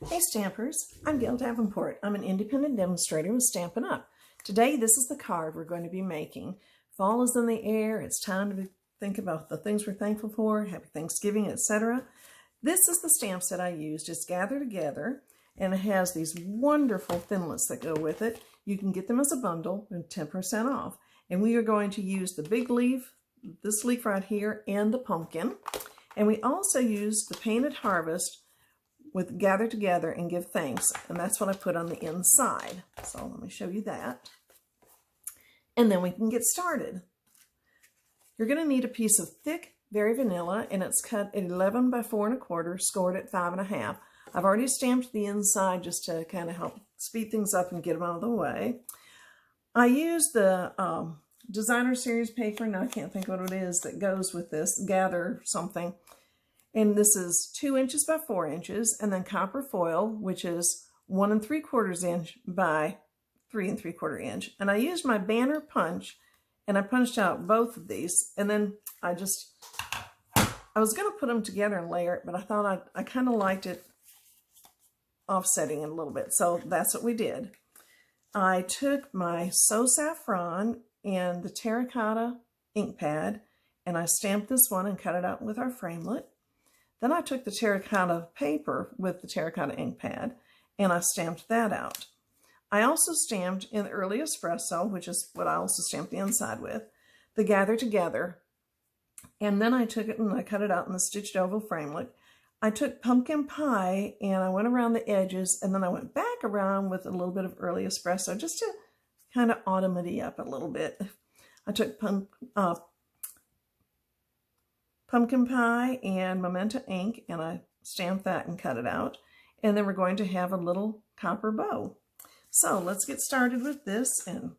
Hey Stampers, I'm Gail Davenport. I'm an independent demonstrator with Stampin' Up. Today this is the card we're going to be making. Fall is in the air, it's time to think about the things we're thankful for, happy Thanksgiving, etc. This is the stamp set I used. It's Gather Together, and it has these wonderful thinlits that go with it. You can get them as a bundle and 10% off. And we are going to use the big leaf, this leaf right here, and the pumpkin. And we also use the Painted Harvest with Gather Together and Give Thanks, and that's what I put on the inside. So let me show you that. And then we can get started. You're going to need a piece of thick, very vanilla, and it's cut at 11 by 4 1/4, scored at 5 1/2. I've already stamped the inside just to kind of help speed things up and get them out of the way. I used the Designer Series paper, now I can't think what it is that goes with this, Gather something. And this is 2 inches by 4 inches, and then copper foil, which is 1 3/4 inch by 3 3/4 inch. And I used my banner punch, and I punched out both of these. And then I was going to put them together and layer it, but I thought I kind of liked it offsetting it a little bit. So that's what we did. I took my So Saffron and the terracotta ink pad, and I stamped this one and cut it out with our framelit. Then I took the terracotta paper with the terracotta ink pad, and I stamped that out. I also stamped in the Early Espresso, which is what I also stamped the inside with, the Gather Together. And then I took it and I cut it out in the stitched oval framelit. I took Pumpkin Pie and I went around the edges, and then I went back around with a little bit of Early Espresso just to kind of autumn-y up a little bit. I took Pumpkin Pie and Memento ink, and I stamped that and cut it out. And then we're going to have a little copper bow. So let's get started with this and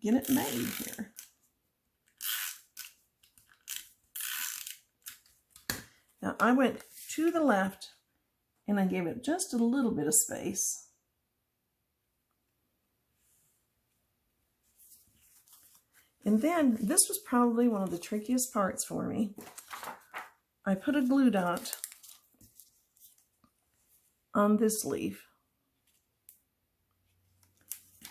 get it made here. Now I went to the left and I gave it just a little bit of space. And then, this was probably one of the trickiest parts for me. I put a glue dot on this leaf.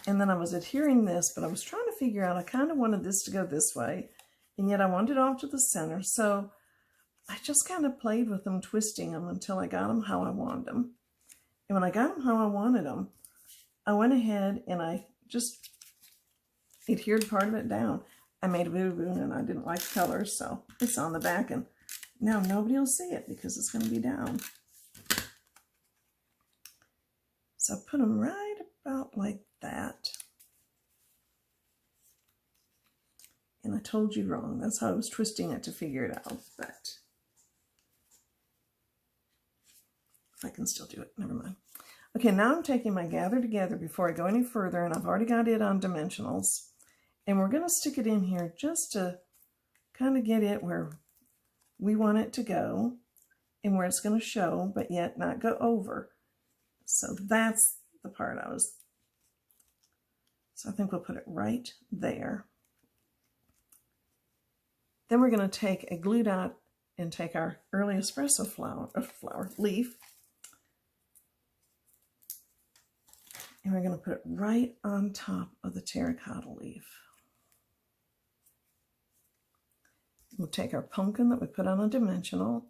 And then I was adhering this, but I was trying to figure out, I kind of wanted this to go this way, and yet I wanted it off to the center. So I just kind of played with them, twisting them until I got them how I wanted them. And when I got them how I wanted them, I went ahead and I just adhered part of it down. I made a boo-boo and I didn't like the colors, so it's on the back, and now nobody will see it because it's going to be down. So I put them right about like that. And I told you wrong. That's how I was twisting it to figure it out, but I can still do it. Never mind. Okay, now I'm taking my Gather Together before I go any further, and I've already got it on dimensionals. And we're going to stick it in here just to kind of get it where we want it to go and where it's going to show, but yet not go over. So that's the part so I think we'll put it right there. Then we're going to take a glue dot and take our Early Espresso leaf, and we're going to put it right on top of the terracotta leaf. We'll take our pumpkin that we put on a dimensional.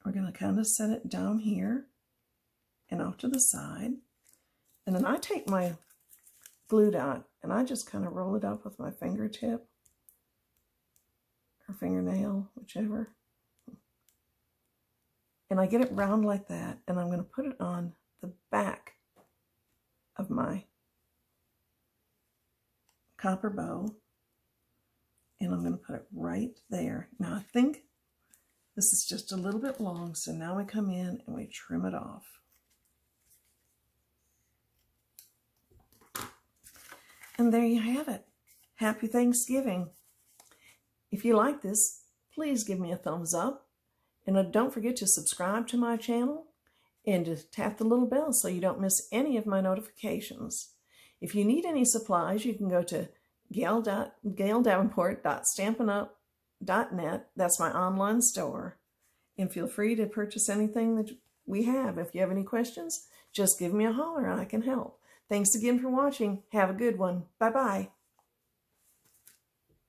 We're going to kind of set it down here and off to the side. And then I take my glue dot and I just kind of roll it up with my fingertip or fingernail, whichever. And I get it round like that, and I'm going to put it on the back of my copper bow, and I'm going to put it right there. Now I think this is just a little bit long, so now we come in and we trim it off. And there you have it. Happy Thanksgiving. If you like this, please give me a thumbs up, and don't forget to subscribe to my channel and to tap the little bell so you don't miss any of my notifications. If you need any supplies, you can go to gaildavenport.stampinup.net. That's my online store. And feel free to purchase anything that we have. If you have any questions, just give me a holler and I can help. Thanks again for watching. Have a good one. Bye-bye.